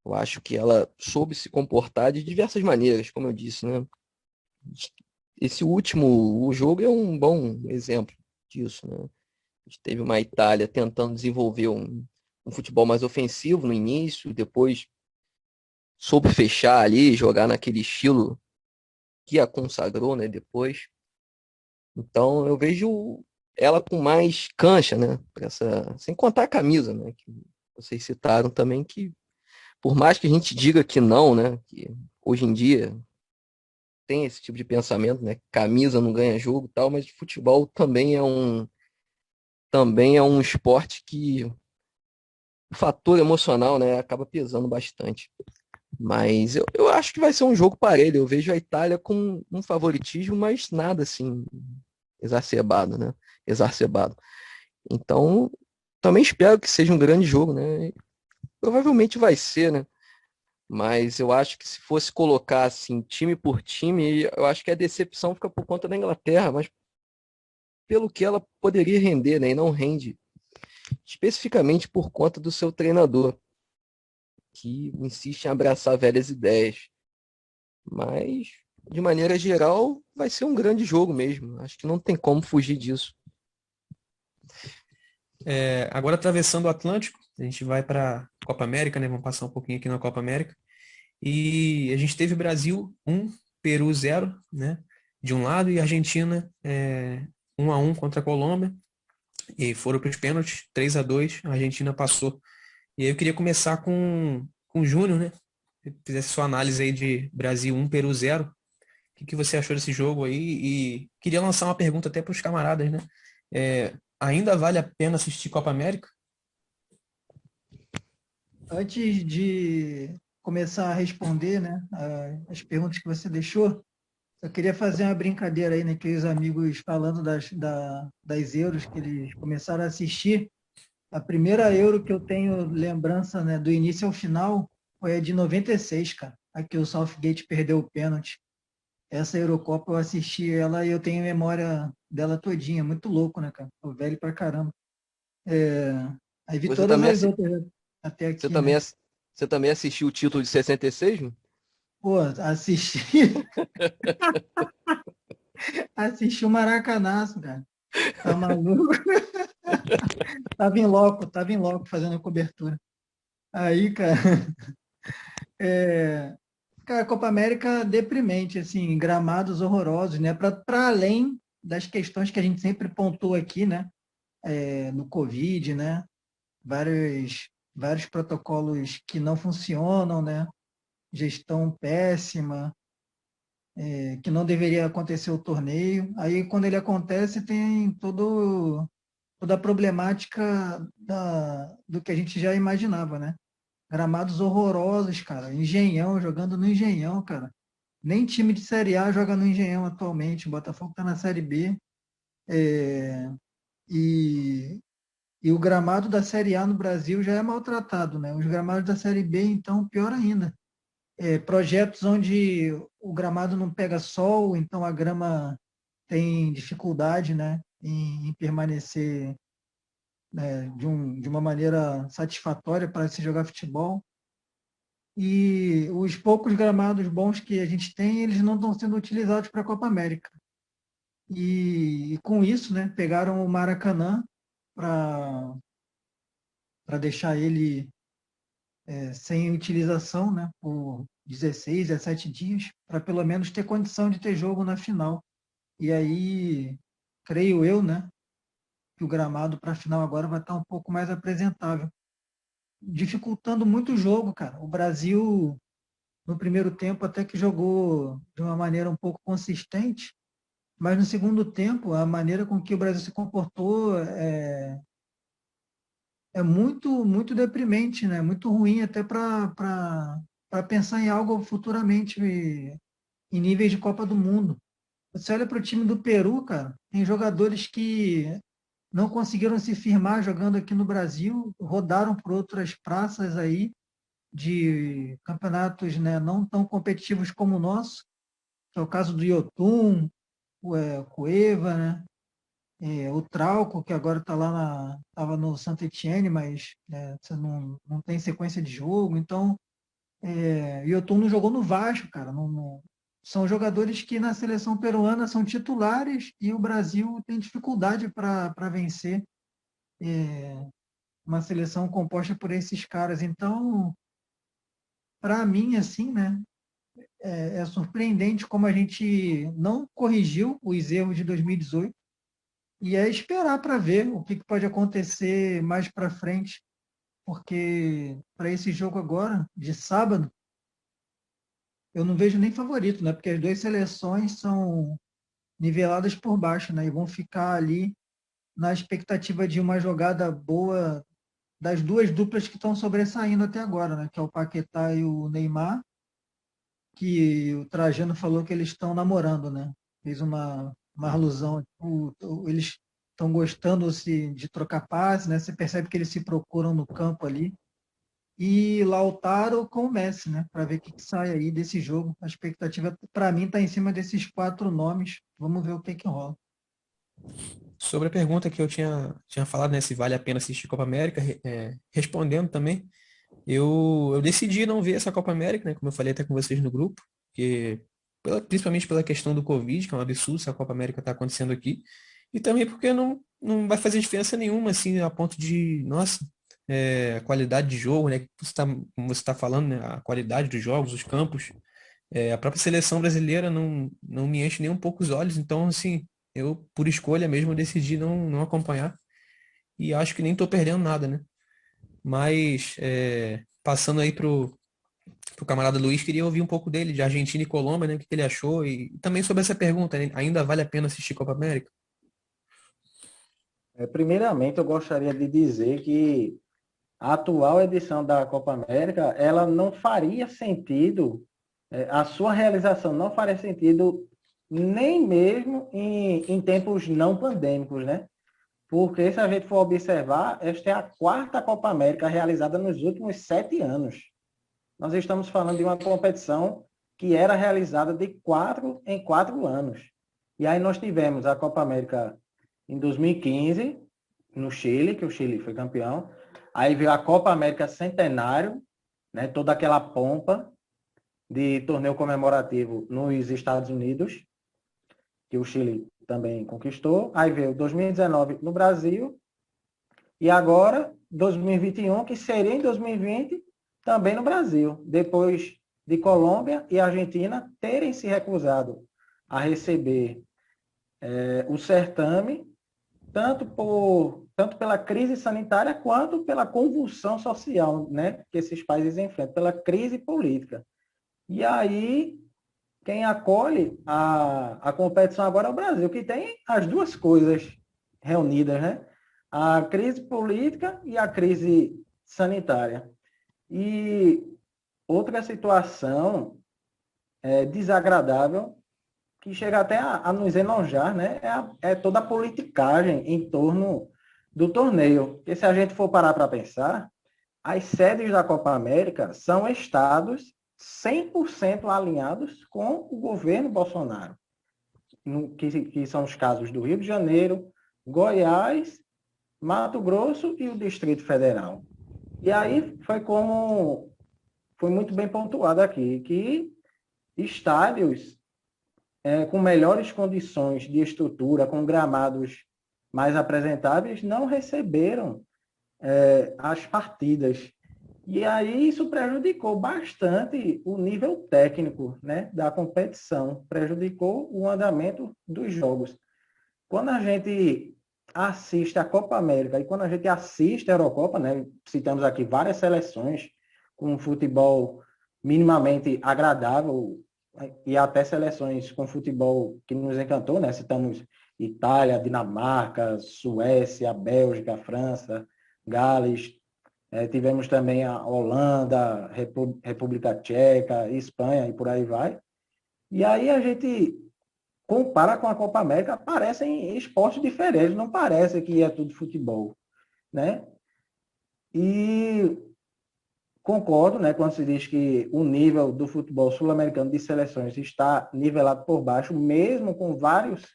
Eu acho que ela soube se comportar de diversas maneiras, como eu disse, né? Esse último o jogo é um bom exemplo disso, né? A gente teve uma Itália tentando desenvolver um futebol mais ofensivo no início, depois soube fechar ali, jogar naquele estilo que a consagrou, né, depois. Então eu vejo ela com mais cancha, né, sem contar a camisa, né, que vocês citaram também, que por mais que a gente diga que não, né, que hoje em dia tem esse tipo de pensamento, né, camisa não ganha jogo e tal, mas futebol também é um esporte que o fator emocional, né, acaba pesando bastante. Mas eu acho que vai ser um jogo parelho. Eu vejo a Itália com um favoritismo, mas nada assim exacerbado, né? Exacerbado. Então, também espero que seja um grande jogo, né? Provavelmente vai ser, né? Mas eu acho que se fosse colocar assim, time por time, eu acho que a decepção fica por conta da Inglaterra, mas pelo que ela poderia render, né? E não rende, especificamente por conta do seu treinador, que insiste em abraçar velhas ideias. Mas, de maneira geral, vai ser um grande jogo mesmo. Acho que não tem como fugir disso. Agora atravessando o Atlântico, a gente vai para Copa América, né? Vamos passar um pouquinho aqui na Copa América. E a gente teve Brasil 1, Peru 0, né? De um lado, e Argentina 1-1 contra a Colômbia. E foram para os pênaltis, 3-2, a Argentina passou. E aí eu queria começar com o Júnior, né? Se fizesse sua análise aí de Brasil 1, Peru 0. O que você achou desse jogo aí? E queria lançar uma pergunta até para os camaradas, né? Ainda vale a pena assistir Copa América? Antes de começar a responder, né, as perguntas que você deixou, eu queria fazer uma brincadeira aí, né, que os amigos falando das Euros que eles começaram a assistir. A primeira Euro que eu tenho lembrança, né, do início ao final foi a de 96, cara. Aqui o Southgate perdeu o pênalti. Essa Eurocopa eu assisti ela e eu tenho memória dela todinha. Muito louco, né, cara? Tô velho pra caramba. É, Aí vi Você todas também, as outras até você aqui, também, né? você também assistiu o título de 66, mano? Pô, assisti, assisti o Maracanaço, cara. Tá maluco? Tava em loco fazendo a cobertura. Aí, cara, é, cara, a Copa América deprimente, assim, gramados horrorosos, né? Para além das questões que a gente sempre pontua aqui, né? No Covid, né? Vários protocolos que não funcionam, né? Gestão péssima, que não deveria acontecer o torneio. Aí, quando ele acontece, tem toda a problemática do que a gente já imaginava, né? gramados horrorosos, cara. Engenhão, jogando no Engenhão, cara. Nem time de Série A joga no Engenhão atualmente. O Botafogo está na Série B. É, e, e o gramado da Série A no Brasil já é maltratado, né? Os gramados da Série B, então, pior ainda. Projetos onde o gramado não pega sol, então a grama tem dificuldade, né, em permanecer, né, de uma maneira satisfatória para se jogar futebol. E os poucos gramados bons que a gente tem, eles não estão sendo utilizados para a Copa América. E com isso, né, pegaram o Maracanã para deixar ele sem utilização, né, por 16, 17 dias, para pelo menos ter condição de ter jogo na final. E aí, creio eu, né, que o gramado para a final agora vai estar um pouco mais apresentável, dificultando muito o jogo, cara. O Brasil, no primeiro tempo, até que jogou de uma maneira um pouco consistente, mas no segundo tempo, a maneira com que o Brasil se comportou é muito, muito deprimente, né? Muito ruim até para pensar em algo futuramente em níveis de Copa do Mundo. Você olha para o time do Peru, cara, tem jogadores que não conseguiram se firmar jogando aqui no Brasil, rodaram por outras praças aí de campeonatos, né, não tão competitivos como o nosso, que é o caso do Yotun, o Cueva, né? O Trauco, que agora está estava no Saint-Étienne, mas você não tem sequência de jogo. Então, o Yotun não jogou no Vasco, cara. São jogadores que na seleção peruana são titulares e o Brasil tem dificuldade para vencer uma seleção composta por esses caras. Então, para mim, assim, né, é surpreendente como a gente não corrigiu os erros de 2018 e é esperar para ver o que pode acontecer mais para frente, porque para esse jogo agora, de sábado, eu não vejo nem favorito, né? Porque as duas seleções são niveladas por baixo, né? E vão ficar ali na expectativa de uma jogada boa das duas duplas que estão sobressaindo até agora, né? Que é o Paquetá e o Neymar, que o Trajano falou que eles estão namorando, né? Fez uma alusão. Eles estão gostando de trocar passe, né? Você percebe que eles se procuram no campo ali. E Lautaro com o Messi, né? Para ver o que sai aí desse jogo. A expectativa, para mim, está em cima desses quatro nomes. Vamos ver o que rola. Sobre a pergunta que eu tinha falado, né, se vale a pena assistir Copa América, respondendo também, eu decidi não ver essa Copa América, né, como eu falei até com vocês no grupo, porque principalmente pela questão do Covid, que é um absurdo se a Copa América está acontecendo aqui, e também porque não vai fazer diferença nenhuma, assim, a ponto de, nossa, a qualidade de jogo, né, como você está falando, né, a qualidade dos jogos, os campos, a própria seleção brasileira não me enche nem um pouco os olhos, então, assim, eu, por escolha mesmo, decidi não acompanhar e acho que nem estou perdendo nada, né? Mas, passando aí pro camarada Luiz, queria ouvir um pouco dele, de Argentina e Colômbia, né? O que ele achou e também sobre essa pergunta, né, ainda vale a pena assistir Copa América? Primeiramente, eu gostaria de dizer que a atual edição da Copa América, ela não faria sentido, a sua realização não faria sentido nem mesmo em tempos não pandêmicos, né? Porque se a gente for observar, esta é a quarta Copa América realizada nos últimos 7 anos. Nós estamos falando de uma competição que era realizada de 4 em 4 anos. E aí nós tivemos a Copa América em 2015, no Chile, que o Chile foi campeão. Aí veio a Copa América Centenário, né, toda aquela pompa de torneio comemorativo nos Estados Unidos, que o Chile também conquistou. Aí veio 2019 no Brasil. E agora, 2021, que seria em 2020, também no Brasil, depois de Colômbia e Argentina terem se recusado a receber o certame, tanto pela crise sanitária quanto pela convulsão social, né, que esses países enfrentam, pela crise política. E aí, quem acolhe a competição agora é o Brasil, que tem as duas coisas reunidas, né? A crise política e a crise sanitária. E outra situação desagradável, que chega até a nos enojar, né? É toda a politicagem em torno do torneio. Porque se a gente for parar para pensar, as sedes da Copa América são estados 100% alinhados com o governo Bolsonaro, que são os casos do Rio de Janeiro, Goiás, Mato Grosso e o Distrito Federal. E aí foi muito bem pontuado aqui, que estádios com melhores condições de estrutura, com gramados mais apresentáveis, não receberam as partidas. E aí isso prejudicou bastante o nível técnico, né, da competição, prejudicou o andamento dos jogos. Quando a gente assiste a Copa América e quando a gente assiste a Eurocopa, né, citamos aqui várias seleções com um futebol minimamente agradável e até seleções com futebol que nos encantou, né? Citamos Itália, Dinamarca, Suécia, Bélgica, França, Gales. Tivemos também a Holanda, República Tcheca, Espanha e por aí vai. E aí a gente compara com a Copa América, parecem esportes diferentes, não parece que é tudo futebol, né? E concordo, né, quando se diz que o nível do futebol sul-americano de seleções está nivelado por baixo, mesmo com vários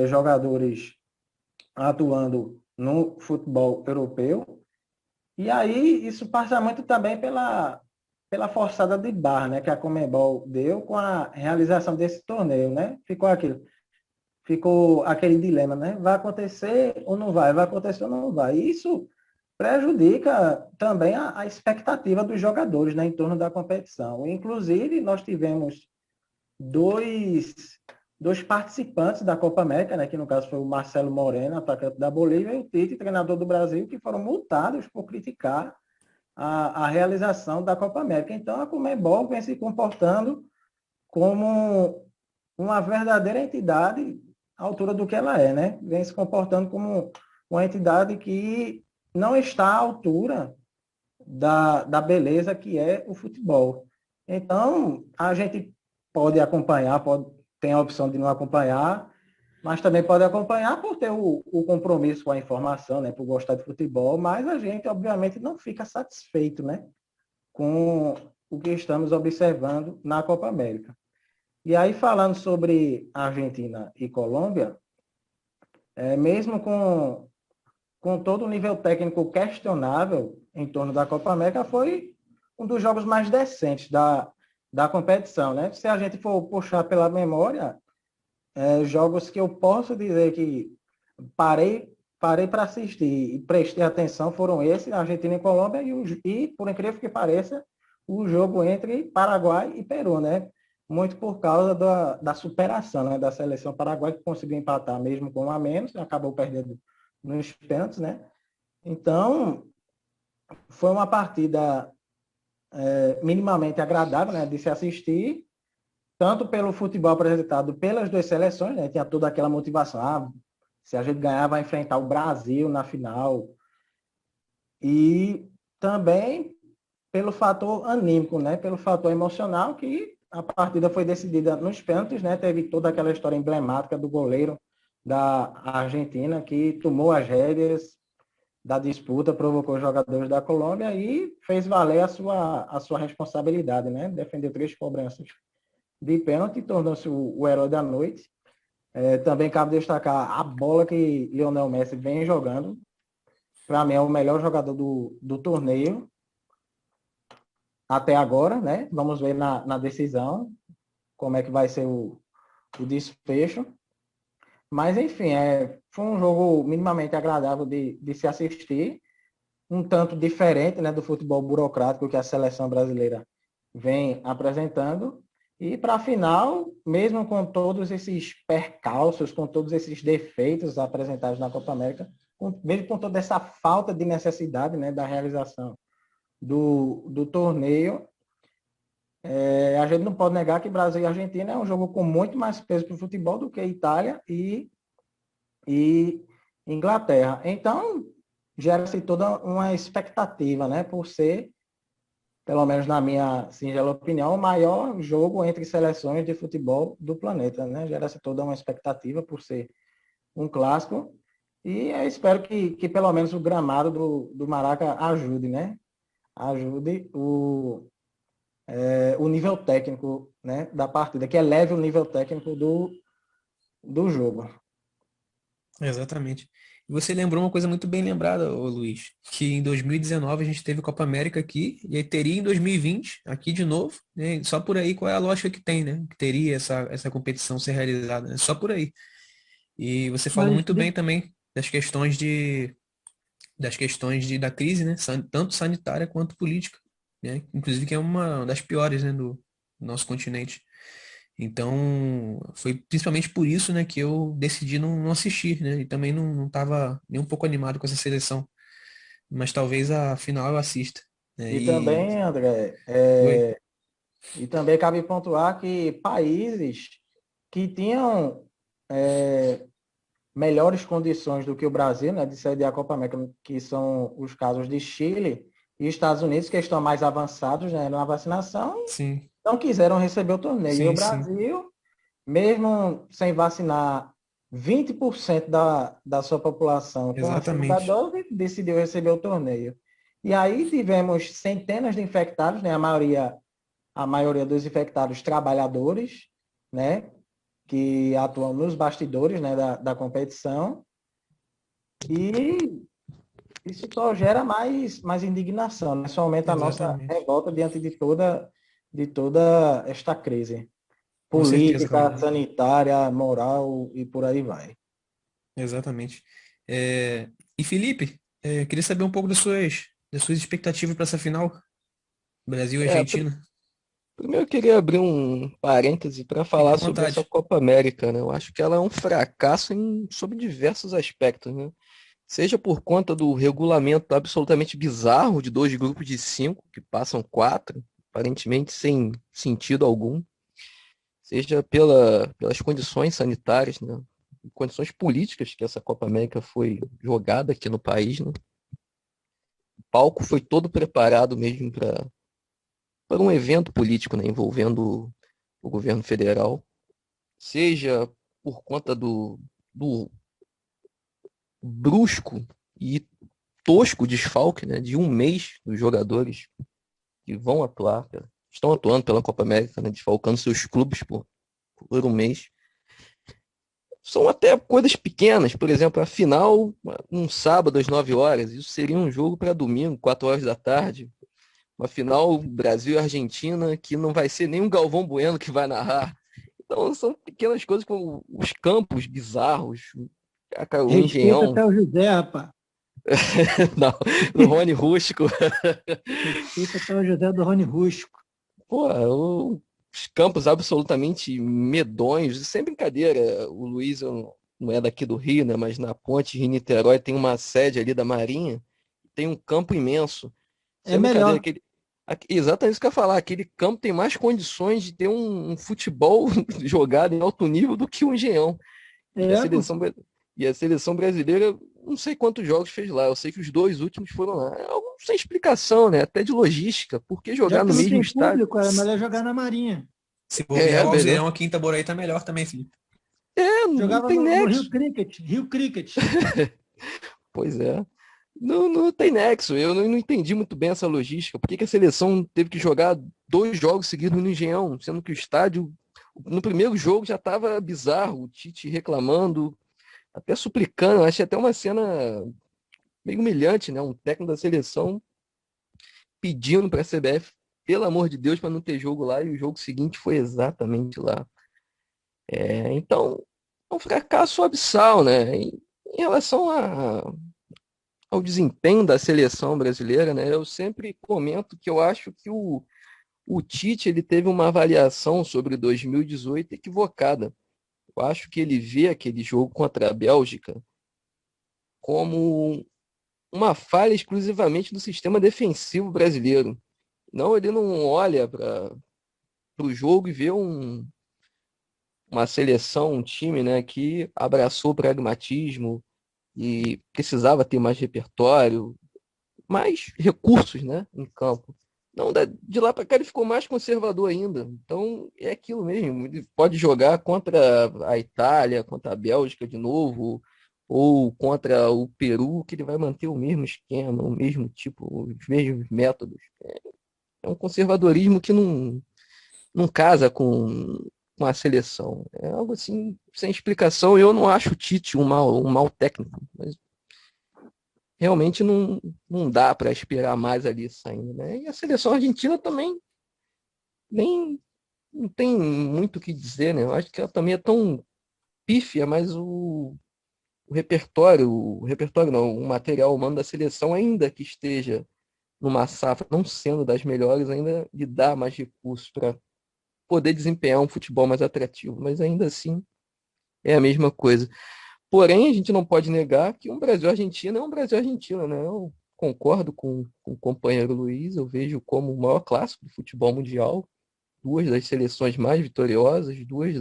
jogadores atuando no futebol europeu. E aí isso passa muito também pela forçada de barra, né, que a Conmebol deu com a realização desse torneio, né? Ficou aquele dilema, né? Vai acontecer ou não vai? Vai acontecer ou não vai? Isso prejudica também a expectativa dos jogadores, né, em torno da competição. Inclusive, nós tivemos dois participantes da Copa América, né, que no caso foi o Marcelo Moreno, atacante da Bolívia, e o Tite, treinador do Brasil, que foram multados por criticar a realização da Copa América. Então, a Conmebol vem se comportando como uma verdadeira entidade à altura do que ela é, né? Vem se comportando como uma entidade que não está à altura da beleza que é o futebol. Então, a gente pode acompanhar, tem a opção de não acompanhar, mas também pode acompanhar por ter o compromisso com a informação, né, por gostar de futebol, mas a gente, obviamente, não fica satisfeito, né, com o que estamos observando na Copa América. E aí, falando sobre Argentina e Colômbia, mesmo com todo o nível técnico questionável em torno da Copa América, foi um dos jogos mais decentes da competição, né? Se a gente for puxar pela memória, jogos que eu posso dizer que parei para assistir e prestei atenção foram esses, Argentina e Colômbia, e, por incrível que pareça, o jogo entre Paraguai e Peru, né? Muito por causa da superação, né, da seleção paraguaia, que conseguiu empatar mesmo com um a menos, acabou perdendo nos pênaltis, né? Então, foi uma partida minimamente agradável, né, de se assistir, tanto pelo futebol apresentado pelas duas seleções, né? Tinha toda aquela motivação, se a gente ganhar, vai enfrentar o Brasil na final. E também pelo fator anímico, né? Pelo fator emocional, que a partida foi decidida nos pênaltis, né? Teve toda aquela história emblemática do goleiro da Argentina, que tomou as rédeas da disputa, provocou os jogadores da Colômbia e fez valer a sua responsabilidade, né? Defendeu 3 cobranças de pênalti, tornou-se o herói da noite. Também cabe destacar a bola que Lionel Messi vem jogando. Para mim é o melhor jogador do torneio até agora, né? Vamos ver na decisão como é que vai ser o desfecho. Mas, enfim, foi um jogo minimamente agradável de se assistir, um tanto diferente, né, do futebol burocrático que a seleção brasileira vem apresentando. E para a final, mesmo com todos esses percalços, com todos esses defeitos apresentados na Copa América, mesmo com toda essa falta de necessidade, né, da realização do torneio, a gente não pode negar que Brasil e Argentina é um jogo com muito mais peso para o futebol do que Itália e Inglaterra. Então, gera-se toda uma expectativa, né, por ser pelo menos na minha singela opinião, o maior jogo entre seleções de futebol do planeta, né? Gera-se toda uma expectativa por ser um clássico. E eu espero que pelo menos o gramado do Maraca ajude, né? Ajude o nível técnico, né, da partida, que eleve o nível técnico do jogo. Exatamente. E você lembrou uma coisa muito bem lembrada, ô Luiz, que em 2019 a gente teve Copa América aqui, e aí teria em 2020, aqui de novo, né? Só por aí qual é a lógica que tem, né? Que teria essa competição ser realizada, né? Só por aí. E você falou Mas muito bem também da crise, né? Tanto sanitária quanto política, né? Inclusive que é uma das piores, né, do nosso continente. Então, foi principalmente por isso, né, que eu decidi não assistir, né? E também não estava nem um pouco animado com essa seleção. Mas talvez a final eu assista, né? E também, André, Oi. e também cabe pontuar que países que tinham melhores condições do que o Brasil, né, de sediar a Copa América, que são os casos de Chile e Estados Unidos, que estão mais avançados, né, na vacinação, e Sim, não quiseram receber o torneio. E o sim. Brasil, mesmo sem vacinar 20% da sua população com a segunda Exatamente. dose, decidiu receber o torneio. E aí tivemos centenas de infectados, né, a maioria dos infectados trabalhadores, né, que atuam nos bastidores, né, da competição, e isso só gera mais indignação, né? Só aumenta a nossa Exatamente. revolta diante de toda esta crise Com certeza, política, camarada. sanitária, moral e por aí vai. Exatamente. E Felipe, queria saber um pouco das suas expectativas para essa final, Brasil e É, Argentina. primeiro eu queria abrir um parêntese para Fique à falar sobre essa vontade. Copa América, né? Eu acho que ela é um fracasso sob diversos aspectos, né? Seja por conta do regulamento absolutamente bizarro de dois grupos de cinco, que passam quatro, aparentemente sem sentido algum, seja pelas condições sanitárias, né? Condições políticas que essa Copa América foi jogada aqui no país, né? O palco foi todo preparado mesmo para um evento político, né? Envolvendo o governo federal, seja por conta do brusco e tosco desfalque, né, de um mês dos jogadores que vão atuar, estão atuando pela Copa América, né, desfalcando seus clubes por um mês. São até coisas pequenas, por exemplo, a final, um sábado às 9 horas, isso seria um jogo para domingo, 4 horas da tarde. Uma final Brasil e Argentina, que não vai ser nem um Galvão Bueno que vai narrar. Então são pequenas coisas como os campos bizarros, o respeita Engenhão, até o José, rapaz. não, do Rony Rústico. Respeita até o José do Rony Rústico. Pô, os campos absolutamente medonhos, sem brincadeira, o Luiz não é daqui do Rio, né? Mas na ponte Rio-Niterói tem uma sede ali da Marinha, tem um campo imenso. É Sem brincadeira, melhor. exatamente isso que eu ia falar, aquele campo tem mais condições de ter um futebol jogado em alto nível do que o Engenhão. E a É, pô. seleção, e a seleção brasileira, não sei quantos jogos fez lá, eu sei que os dois últimos foram lá. É algo sem explicação, né? Até de logística. Por que Já jogar que no não mesmo tem estádio? público, é melhor jogar na Marinha. Se bobear, É, o melhor. Alzirão aqui em Itaboraí tá melhor também, Felipe. Não Jogava tem no Rio nexo. Cricket. Rio Cricket. Pois é. Não tem nexo. Eu não entendi muito bem essa logística. Por que a seleção teve que jogar dois jogos seguidos no Engenhão, sendo que o estádio, no primeiro jogo, já estava bizarro, o Tite reclamando, até suplicando. Eu achei até uma cena meio humilhante, né? Um técnico da seleção pedindo para a CBF, pelo amor de Deus, para não ter jogo lá, e o jogo seguinte foi exatamente lá. Então, é um fracasso abissal, né? Em relação ao desempenho da seleção brasileira, né? Eu sempre comento que eu acho que o Tite ele teve uma avaliação sobre 2018 equivocada. Eu acho que ele vê aquele jogo contra a Bélgica como uma falha exclusivamente do sistema defensivo brasileiro. Não, ele não olha para o jogo e vê uma seleção, um time, né, que abraçou o pragmatismo e precisava ter mais repertório, mais recursos, né, em campo. Não, de lá para cá ele ficou mais conservador ainda. Então é aquilo mesmo. Ele pode jogar contra a Itália, contra a Bélgica de novo, ou contra o Peru, que ele vai manter o mesmo esquema, o mesmo tipo, os mesmos métodos. É um conservadorismo que não casa com a seleção. É algo assim, sem explicação. Eu não acho o Tite um mau técnico, mas realmente não dá para esperar mais ali saindo, né? E a seleção argentina também nem não tem muito o que dizer, né? Eu acho que ela também é tão pífia, mas o repertório não, o material humano da seleção, ainda que esteja numa safra não sendo das melhores, ainda lhe dá mais recursos para poder desempenhar um futebol mais atrativo, mas ainda assim é a mesma coisa. Porém, a gente não pode negar que um Brasil-Argentina é um Brasil-Argentina, né? Eu concordo com o companheiro Luiz, eu vejo como o maior clássico do futebol mundial, duas das seleções mais vitoriosas, duas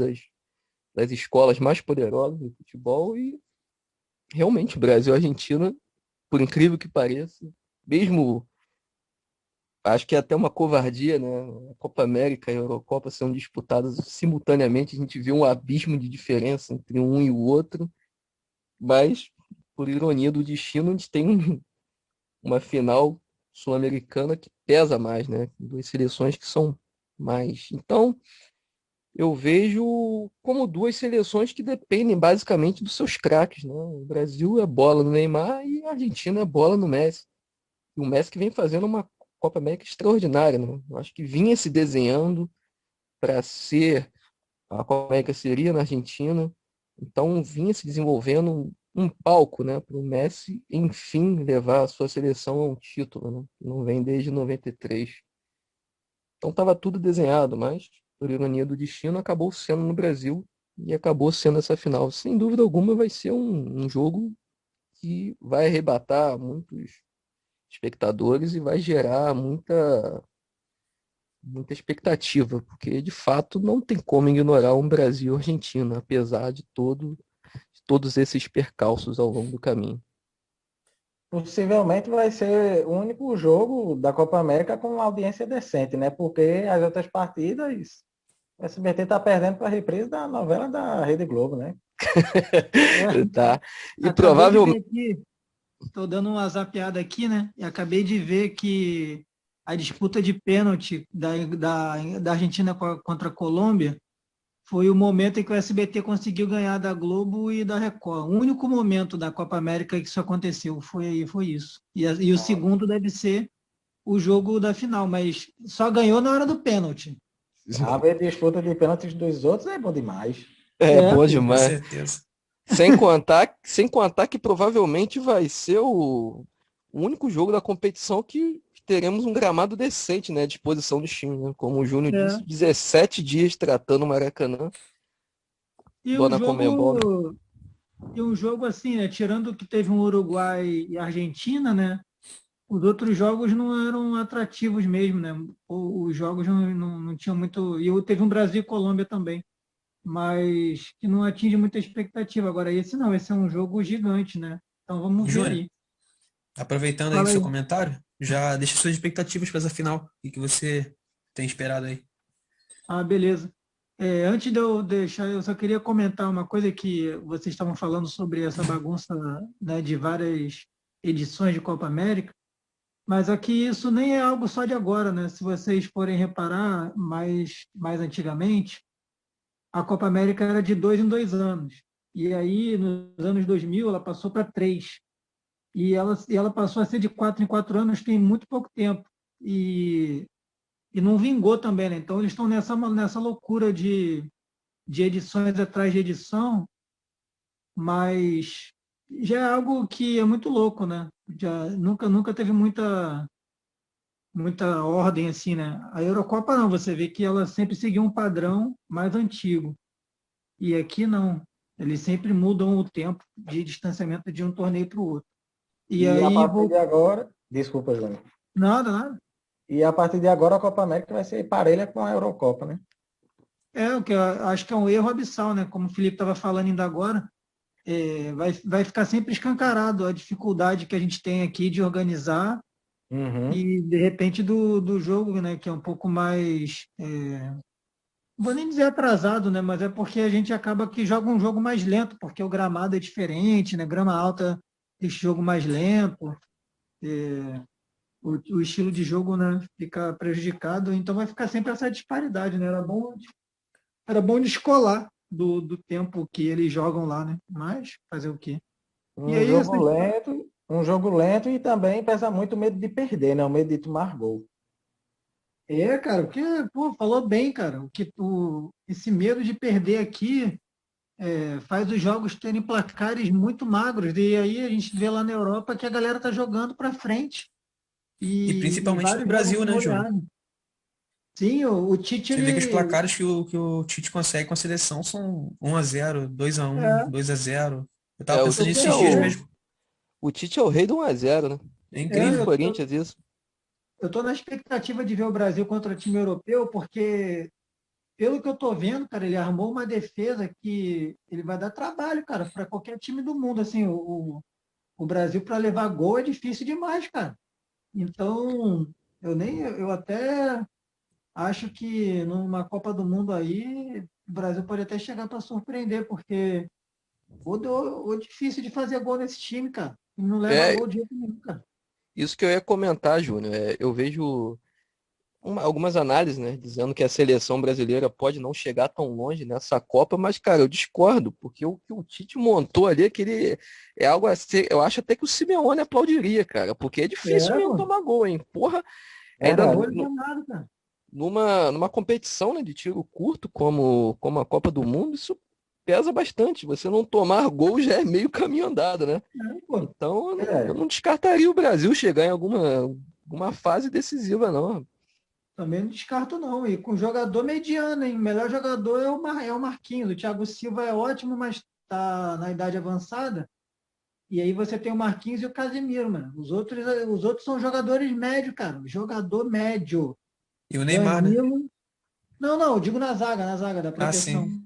das escolas mais poderosas do futebol, e realmente Brasil e Argentina, por incrível que pareça, mesmo acho que é até uma covardia, né? A Copa América e a Eurocopa são disputadas simultaneamente, a gente vê um abismo de diferença entre um e o outro, mas por ironia do destino, a gente tem uma final sul-americana que pesa mais, né? Duas seleções que são mais. Então, eu vejo como duas seleções que dependem basicamente dos seus craques, né? O Brasil é bola no Neymar e a Argentina é bola no Messi. E o Messi que vem fazendo uma Copa América extraordinária, né? Eu acho que vinha se desenhando para ser a Copa América seria na Argentina. Então vinha se desenvolvendo um palco, né, para o Messi, enfim, levar a sua seleção a um título, né? Não vem desde 93. Então estava tudo desenhado, mas, por ironia do destino, acabou sendo no Brasil e acabou sendo essa final. Sem dúvida alguma, vai ser um jogo que vai arrebatar muitos espectadores e vai gerar muita expectativa, porque de fato não tem como ignorar um Brasil e Argentina, apesar de todos esses percalços ao longo do caminho. Possivelmente vai ser o único jogo da Copa América com uma audiência decente, né? Porque as outras partidas, o SBT está perdendo para a reprise da novela da Rede Globo, né? Tá. E Acabei de ver provavelmente. aqui, estou dando uma zapeada aqui, né? E acabei de ver que a disputa de pênalti da Argentina contra a Colômbia foi o momento em que o SBT conseguiu ganhar da Globo e da Record. O único momento da Copa América que isso aconteceu foi isso. E o segundo deve ser o jogo da final, mas só ganhou na hora do pênalti. A ver disputa de pênaltis dos outros é bom demais. É É, bom pô. Com demais. certeza. Sem contar que provavelmente vai ser o único jogo da competição que teremos um gramado decente, né, à disposição dos times, né? Como o Júnior É. disse, 17 dias tratando o Maracanã, E um Dona Comembol. jogo, e um jogo assim, né? Tirando que teve um Uruguai e Argentina, né? Os outros jogos não eram atrativos mesmo, né? Os jogos não tinham muito. E teve um Brasil e Colômbia também, mas que não atinge muita expectativa. Agora, esse não, esse é um jogo gigante, né? Então vamos ver Júnior, aí. aproveitando aí o Fala seu aí. comentário, já deixa suas expectativas para essa final. O que você tem esperado aí? Ah, beleza. Antes de eu deixar, eu só queria comentar uma coisa que vocês estavam falando sobre essa bagunça, né, de várias edições de Copa América, mas aqui isso nem é algo só de agora, né? Se vocês forem reparar, mais antigamente, a Copa América era de 2 em 2 anos. E aí, nos anos 2000, ela passou para três. E ela passou a ser de 4 em 4 anos tem muito pouco tempo. E não vingou também, né? Então, eles estão nessa loucura de edições atrás de edição, mas já é algo que é muito louco, né? Já nunca teve muita ordem assim, né? A Eurocopa não, você vê que ela sempre seguiu um padrão mais antigo. E aqui não. Eles sempre mudam o tempo de distanciamento de um torneio para o outro. E E a aí, partir de agora, desculpa, Júnior. nada, nada. E a partir de agora a Copa América vai ser parelha com a Eurocopa, né? O que eu acho que é um erro abissal, né? Como o Felipe estava falando ainda agora, vai ficar sempre escancarado a dificuldade que a gente tem aqui de organizar Uhum. E, de repente, do jogo, né, que é um pouco mais, não vou nem dizer atrasado, né, mas é porque a gente acaba que joga um jogo mais lento, porque o gramado é diferente, né, grama alta deixa o jogo mais lento, o estilo de jogo, né, fica prejudicado, então vai ficar sempre essa disparidade, né, era bom descolar do tempo que eles jogam lá, né, mas fazer o quê? E Um aí, essa um jogo lento e também pesa muito o medo de perder, né? O medo de tomar gol. cara, porque, pô, falou bem, cara. Esse medo de perder aqui faz os jogos terem placares muito magros. E aí a gente vê lá na Europa que a galera tá jogando para frente E e principalmente no vários jogos Brasil, com né, Júnior? goleada. Sim, o Tite, Você vê que os ele. placares que o Tite consegue com a seleção são 1-0, 2-1, É, 2-0. Eu tava É, eu pensando tô com nesses dias você. mesmo. o Tite é o rei do 1-0, né? É Desde o incrível. Eu tô, Corinthians, isso. eu tô na expectativa de ver o Brasil contra o time europeu, porque, pelo que eu tô vendo, cara, ele armou uma defesa que ele vai dar trabalho, cara, para qualquer time do mundo. Assim, o Brasil para levar gol é difícil demais, cara. Então, eu até acho que numa Copa do Mundo aí, o Brasil pode até chegar para surpreender, porque o difícil de fazer gol nesse time, cara. Não leva É gol de jeito nenhum, cara. isso que eu ia comentar, Júnior. Eu vejo algumas análises, né, dizendo que a seleção brasileira pode não chegar tão longe nessa Copa, mas, cara, eu discordo, porque o que o Tite montou ali, aquele, é algo assim, eu acho até que o Simeone aplaudiria, cara, porque é difícil mesmo Pô, tomar gol, hein? Porra, ainda trabalho Verdade. danado, cara. numa competição, né, de tiro curto, como a Copa do Mundo, isso pesa bastante. Você não tomar gol já é meio caminho andado, né? Pô, Então, eu É, não descartaria o Brasil chegar em alguma fase decisiva, não. também não descarto, não. E com jogador mediano, hein? O melhor jogador é o Marquinhos. O Thiago Silva é ótimo, mas está na idade avançada. E aí você tem o Marquinhos e o Casemiro, mano. Os outros são jogadores médios, cara. Jogador médio. E o Neymar, né? Danilo. Não, não, eu digo na zaga da Ah, proteção. sim.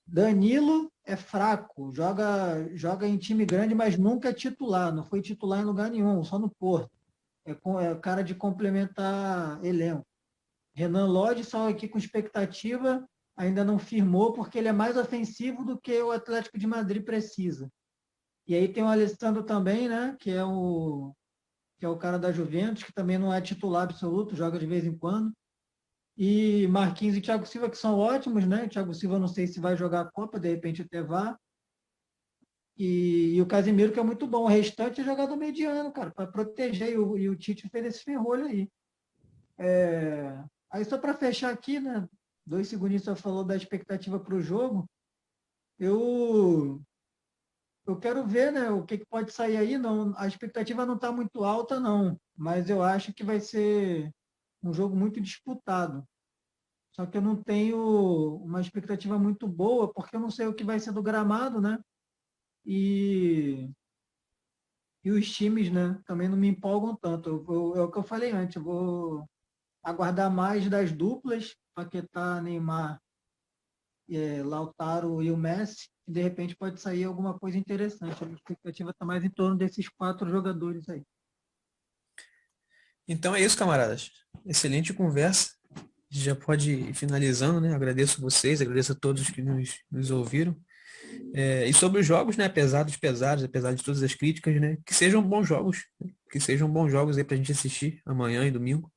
Danilo é fraco, joga em time grande, mas nunca é titular. Não foi titular em lugar nenhum, só no Porto. É cara de complementar elenco. Renan Lodge só aqui com expectativa, ainda não firmou, porque ele é mais ofensivo do que o Atlético de Madrid precisa. E aí tem o Alessandro também, né? Que é o cara da Juventus, que também não é titular absoluto, joga de vez em quando. E Marquinhos e Thiago Silva, que são ótimos, né? Thiago Silva não sei se vai jogar a Copa, de repente até vá. E o Casemiro, que é muito bom. O restante é jogador mediano, cara, para proteger. E o Tite fez esse ferrolho aí. Aí só para fechar aqui, né? 2 segundinhos só falou da expectativa para o jogo. Eu eu quero ver, né, o que pode sair aí. Não, a expectativa não está muito alta, não, mas eu acho que vai ser um jogo muito disputado. Só que eu não tenho uma expectativa muito boa, porque eu não sei o que vai ser do gramado, né? E os times, né, também não me empolgam tanto. É o que eu falei antes, eu vou aguardar mais das duplas, Paquetá, Neymar, Lautaro e o Messi, e de repente pode sair alguma coisa interessante. A expectativa está mais em torno desses 4 jogadores aí. Então é isso, camaradas. Excelente conversa. Já pode ir finalizando, né? Agradeço vocês, agradeço a todos que nos ouviram. E sobre os jogos, né? Apesar dos pesares, apesar de todas as críticas, né? Que sejam bons jogos, né? Que sejam bons jogos aí pra gente assistir amanhã e domingo,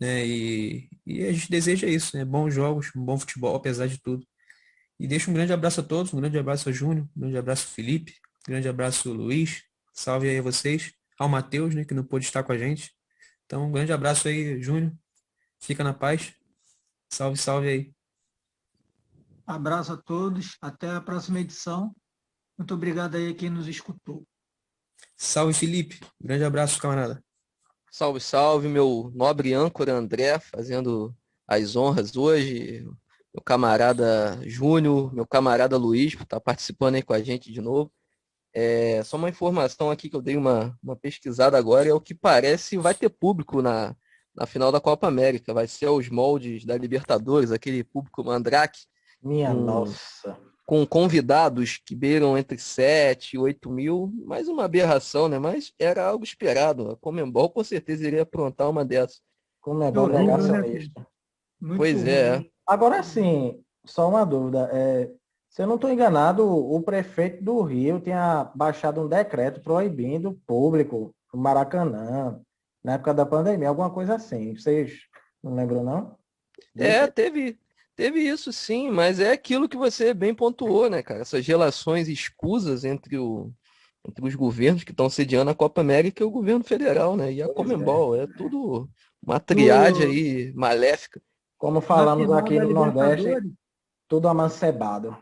né? E a gente deseja isso, né? Bons jogos, um bom futebol, apesar de tudo. E deixo um grande abraço a todos, um grande abraço ao Júnior, um grande abraço ao Felipe, um grande abraço ao Luiz, salve aí a vocês, ao Matheus, né? Que não pôde estar com a gente. Então, um grande abraço aí, Júnior. Fica na paz. Salve, salve aí. Abraço a todos, até a próxima edição. Muito obrigado aí a quem nos escutou. Salve, Felipe. Grande abraço, camarada. Salve, salve, meu nobre âncora André, fazendo as honras hoje. Meu camarada Júnior, meu camarada Luiz, por estar participando aí com a gente de novo. Só uma informação aqui que eu dei uma pesquisada agora, é o que parece vai ter público na final da Copa América. Vai ser os moldes da Libertadores, aquele público mandrake, minha com nossa. com convidados que beiram entre 7 e 8 mil, mais uma aberração, né? Mas era algo esperado. A Conmebol com certeza iria aprontar uma dessas. Que Conmebol horrível, né? negacionista. Muito Pois é. ruim. Agora sim, só uma dúvida. Se eu não estou enganado, o prefeito do Rio tinha baixado um decreto proibindo o público no Maracanã, na época da pandemia, alguma coisa assim. Vocês não lembram, não? É, Disso? teve isso sim, mas é aquilo que você bem pontuou, né, cara? Essas relações escusas entre os governos que estão sediando a Copa América e o governo federal, né? E a Pois é. Conmebol, é tudo uma triade No, aí maléfica. Como na falamos final aqui da no Nordeste, Libertadores. tudo amancebado.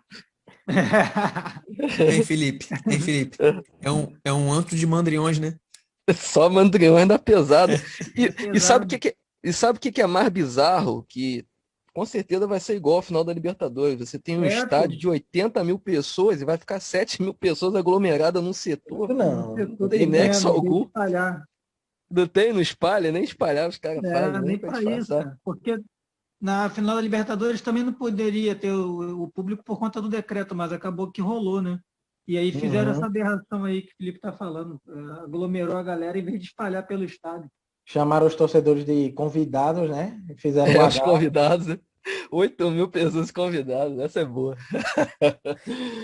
Hein, Felipe? Hein, Felipe? É um antro de mandriões, né? Só Mandrião da pesada. É E sabe o pesado. que é mais bizarro? Que com certeza vai ser igual ao final da Libertadores. Você tem um É, estádio pô. de 80 mil pessoas e vai ficar 7 mil pessoas aglomeradas num setor. No Não, Não setor tem nexo pequeno, deixa algum. espalhar. Não tem, não espalha, nem espalhar os caras fazem, É, nem nem pra para isso, disfarçar. cara. Porque na final da Libertadores também não poderia ter o público por conta do decreto, mas acabou que rolou, né? E aí fizeram essa uhum. aberração aí que o Felipe está falando. Aglomerou a galera em vez de espalhar pelo estádio. Chamaram os torcedores de convidados, né? Fizeram o É, os H. convidados, né? 8 mil pessoas convidadas, essa é boa.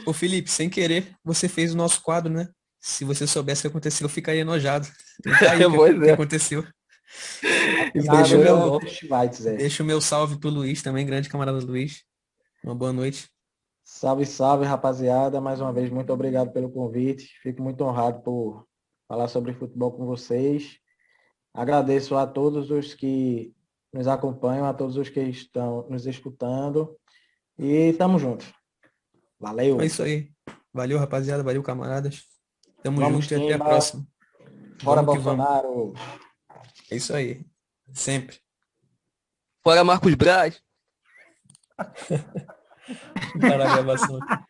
Ô, Felipe, sem querer, você fez o nosso quadro, né? Se você soubesse o que aconteceu, eu ficaria enojado. E tá aí o Pois que é, aconteceu. E Nada isso é do bom. Schweitzer. deixo o meu salve pro Luiz também, grande camarada Luiz. Uma boa noite. Salve, salve, rapaziada. Mais uma vez, muito obrigado pelo convite. Fico muito honrado por falar sobre futebol com vocês. Agradeço a todos os que nos acompanham, a todos os que estão nos escutando. E tamo junto. É Valeu. isso aí. Valeu, rapaziada. Valeu, camaradas. Tamo Vamos, junto e até a Timba. próxima. Fora Vamos que vamos. Bolsonaro. É isso aí. Sempre. Fora Marcos Braz. Deixa eu parar a gravação aqui.